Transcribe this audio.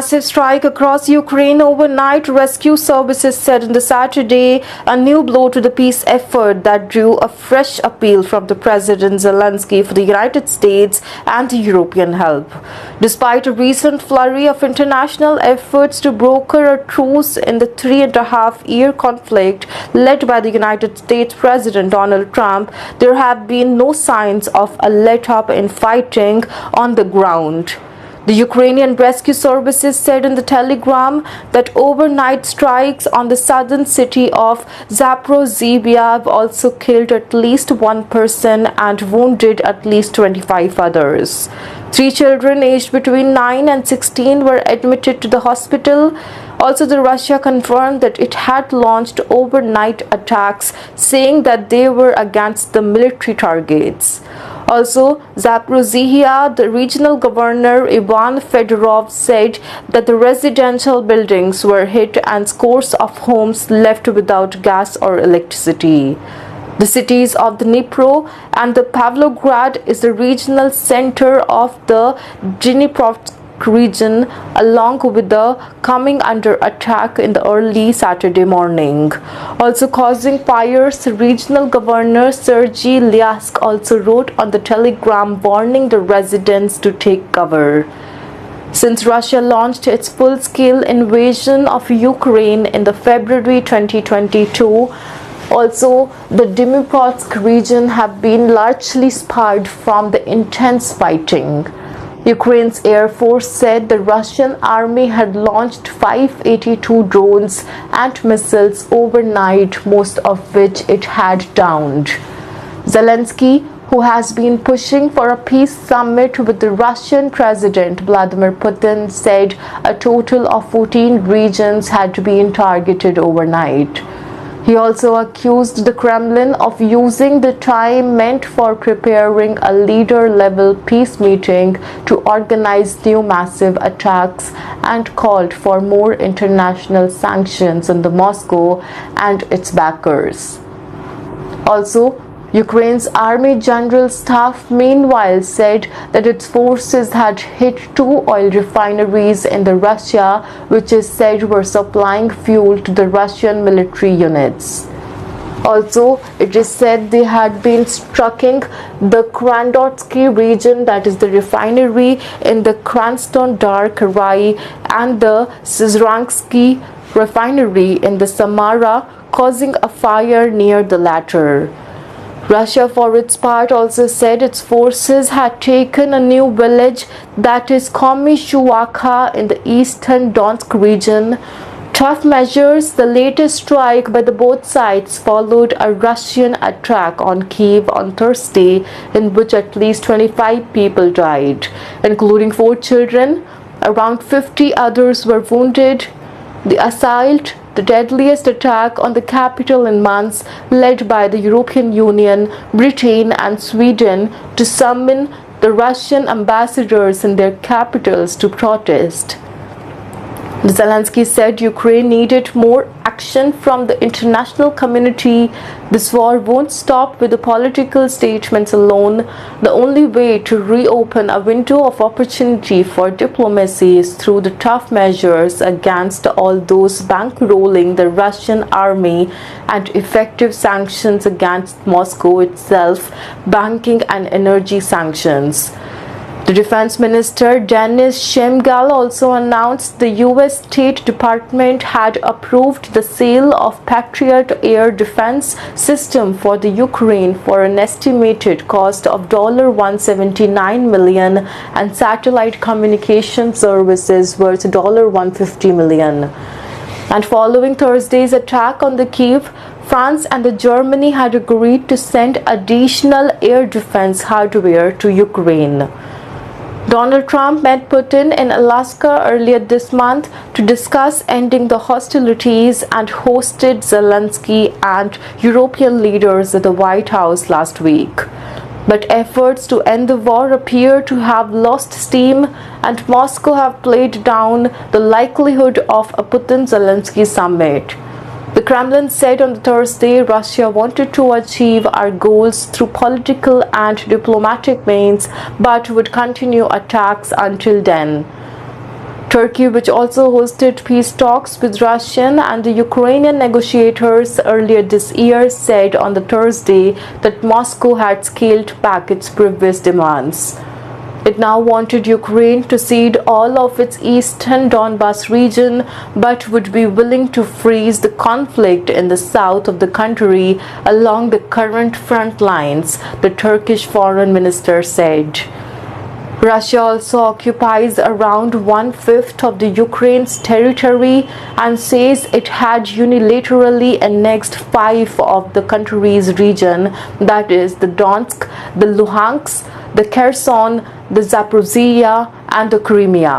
Massive strike across Ukraine overnight, rescue services said on the Saturday, a new blow to the peace effort that drew a fresh appeal from the President Zelensky for the United States and European help. Despite a recent flurry of international efforts to broker a truce in the 3.5-year conflict led by the United States President Donald Trump, there have been no signs of a let-up in fighting on the ground. The Ukrainian rescue services said in the telegram that overnight strikes on the southern city of Zaporizhzhia have also killed at least one person and wounded at least 25 others. 3 children aged between 9 and 16 were admitted to the hospital. Also, Russia confirmed that it had launched overnight attacks, saying that they were against the military targets. Also, Zaporizhzhia, the regional governor Ivan Fedorov said that the residential buildings were hit and scores of homes left without gas or electricity. The cities of the Dnipro and the Pavlograd is the regional center of the Dnipropetrovsk region, along with the coming under attack in the early Saturday morning, also causing fires. Regional governor Sergei Lyask also wrote on the telegram warning the residents to take cover. Since Russia launched its full-scale invasion of Ukraine in the February 2022, also the Dnipropetrovsk region have been largely spared from the intense fighting. Ukraine's Air Force said the Russian army had launched 582 drones and missiles overnight, most of which it had downed. Zelensky, who has been pushing for a peace summit with the Russian President Vladimir Putin, said a total of 14 regions had been targeted overnight. He also accused the Kremlin of using the time meant for preparing a leader-level peace meeting to organize new massive attacks and called for more international sanctions on the Moscow and its backers. Also, Ukraine's Army General Staff meanwhile said that its forces had hit 2 oil refineries in the Russia, which is said were supplying fuel to the Russian military units. Also, it is said they had been striking the Krandotsky region, that is the refinery in the Krasnodar Krai, and the Syzransky refinery in the Samara, causing a fire near the latter. Russia, for its part, also said its forces had taken a new village, that is Komishuaka, in the eastern Donetsk region. Tough measures. The latest strike by the both sides followed a Russian attack on Kyiv on Thursday, in which at least 25 people died, including 4 children. Around 50 others were wounded. The assault, the deadliest attack on the capital in months, led by the European Union, Britain and Sweden to summon the Russian ambassadors in their capitals to protest. Zelensky said Ukraine needed more action from the international community. This war won't stop with the political statements alone. The only way to reopen a window of opportunity for diplomacy is through the tough measures against all those bankrolling the Russian army and effective sanctions against Moscow itself, banking and energy sanctions. The Defense Minister Denis Shmyhal also announced the U.S. State Department had approved the sale of Patriot air defense system for the Ukraine for an estimated cost of $179 million and satellite communication services worth $150 million. And following Thursday's attack on the Kyiv, France and Germany had agreed to send additional air defense hardware to Ukraine. Donald Trump met Putin in Alaska earlier this month to discuss ending the hostilities and hosted Zelensky and European leaders at the White House last week. But efforts to end the war appear to have lost steam, and Moscow have played down the likelihood of a Putin-Zelensky summit. The Kremlin said on Thursday Russia wanted to achieve our goals through political and diplomatic means, but would continue attacks until then. Turkey, which also hosted peace talks with Russian and the Ukrainian negotiators earlier this year, said on the Thursday that Moscow had scaled back its previous demands. It now wanted Ukraine to cede all of its eastern Donbas region, but would be willing to freeze the conflict in the south of the country along the current front lines, the Turkish foreign minister said. Russia also occupies around 1/5 of the Ukraine's territory and says it had unilaterally annexed 5 of the country's region, that is, the Donetsk, the Luhansk, the Kherson, the Zaporizhia, and the Crimea.